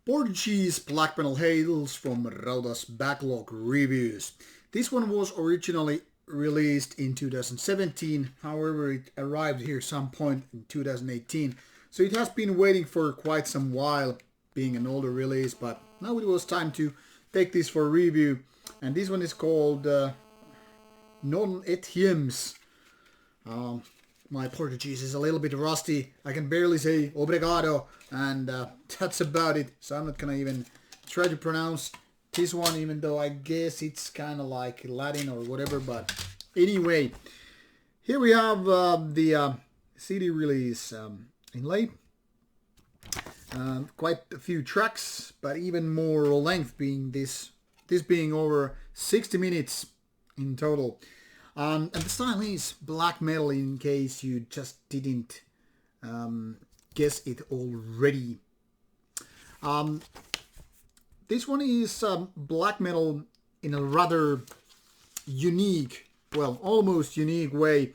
Portuguese black metal hails from Rauta's backlog reviews. This one was originally released in 2017, however it arrived here some point in 2018, so it has been waiting for quite some while, being an older release, but now it was time to take this for review, and this one is called Non et Hiems. My Portuguese is a little bit rusty. I can barely say obrigado, and that's about it. So I'm not gonna even try to pronounce this one, even though I guess it's kind of like Latin or whatever. But anyway, here we have the CD release inlay. Quite a few tracks, but even more length, being this being over 60 minutes in total. And the style is black metal, in case you just didn't guess it already. This one is black metal in a rather unique, well, almost unique way,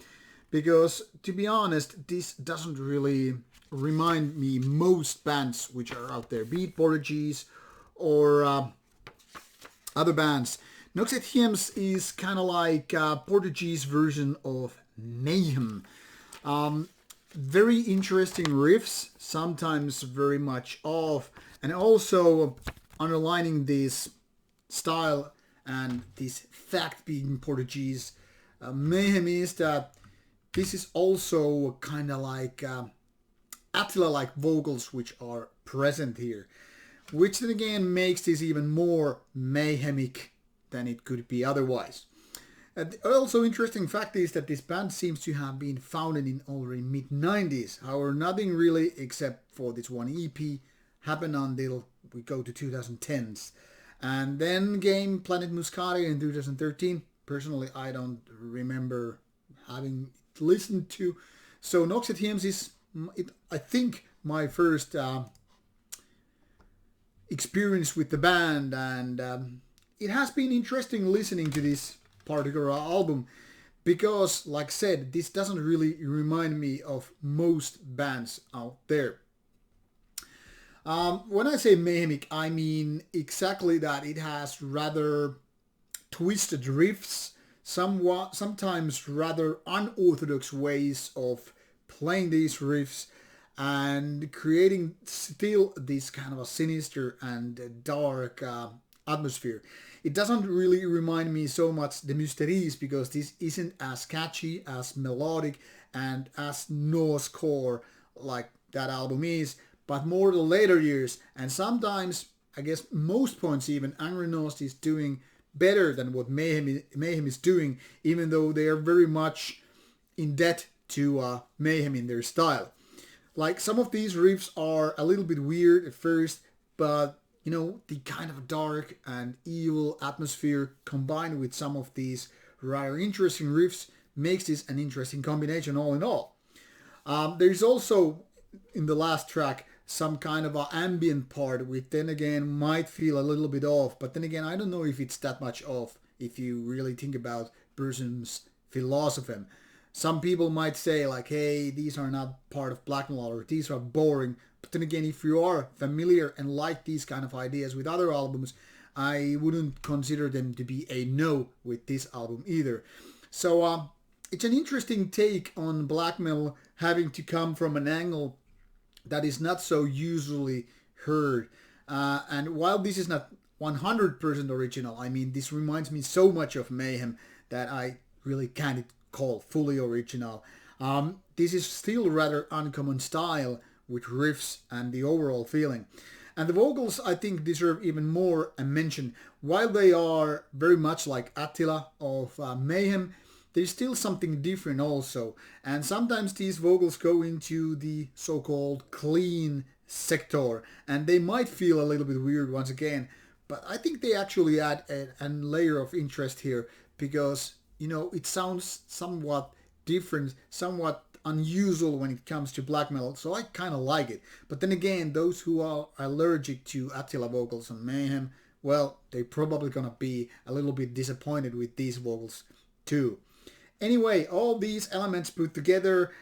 because to be honest, this doesn't really remind me most bands which are out there, be it Portuguese or other bands. Nox et Hiems is kind of like a Portuguese version of Mayhem. Very interesting riffs, sometimes very much off, and also underlining this style and this fact being Portuguese Mayhem is that this is also kind of like Attila-like vocals which are present here, which then again makes this even more mayhemic than it could be otherwise. Also interesting fact is that this band seems to have been founded in already mid-90s. However, nothing really except for this one EP happened until we go to 2010s. And then came Planet Muscaria in 2013. Personally, I don't remember having listened to. So Nox et Hiems is, I think, my first experience with the band, and it has been interesting listening to this particular album because, like I said, this doesn't really remind me of most bands out there. When I say mayhemic, I mean exactly that. It has rather twisted riffs, sometimes rather unorthodox ways of playing these riffs and creating still this kind of a sinister and dark atmosphere. It doesn't really remind me so much the Mysteries, because this isn't as catchy, as melodic, and as Norse core like that album is, but more the later years. And sometimes, I guess most points even, Angrenost is doing better than what Mayhem is doing, even though they are very much in debt to Mayhem in their style. Like, some of these riffs are a little bit weird at first, but you know, the kind of dark and evil atmosphere combined with some of these rather interesting riffs makes this an interesting combination all in all. There's also, in the last track, some kind of an ambient part, which then again might feel a little bit off, but then again, I don't know if it's that much off if you really think about person's philosophy. Some people might say like, hey, these are not part of black metal, or these are boring. But then again, if you are familiar and like these kind of ideas with other albums, I wouldn't consider them to be a no with this album either. So it's an interesting take on black metal having to come from an angle that is not so usually heard. And while this is not 100% original, I mean, this reminds me so much of Mayhem that I really can't call fully original. This is still rather uncommon style with riffs and the overall feeling. And the vocals, I think, deserve even more a mention. While they are very much like Attila of Mayhem, there's still something different also. And sometimes these vocals go into the so-called clean sector, and they might feel a little bit weird once again, but I think they actually add a layer of interest here, because, you know, it sounds somewhat different, somewhat unusual when it comes to black metal, so I kind of like it. But then again, those who are allergic to Attila vocals on Mayhem, well, they're probably gonna be a little bit disappointed with these vocals too. Anyway, all these elements put together,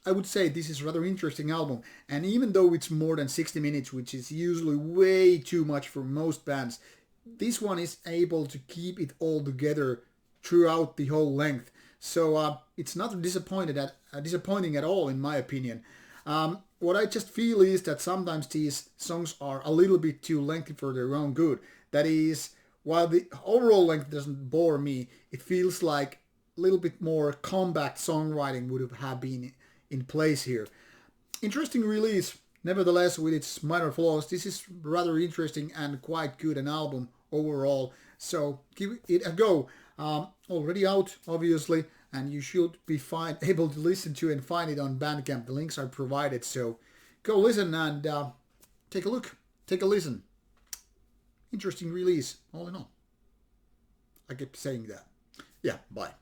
I would say this is a rather interesting album. And even though it's more than 60 minutes, which is usually way too much for most bands, this one is able to keep it all together throughout the whole length. So it's not disappointing at all, in my opinion. What I just feel is that sometimes these songs are a little bit too lengthy for their own good. That is, while the overall length doesn't bore me, it feels like a little bit more compact songwriting would have been in place here. Interesting release, nevertheless, with its minor flaws. This is rather interesting and quite good an album overall. So give it a go. Already out, obviously, and you should be able to listen to and find it on Bandcamp. The links are provided, so go listen and take a look, take a listen. Interesting release, all in all. I keep saying that. Yeah, bye.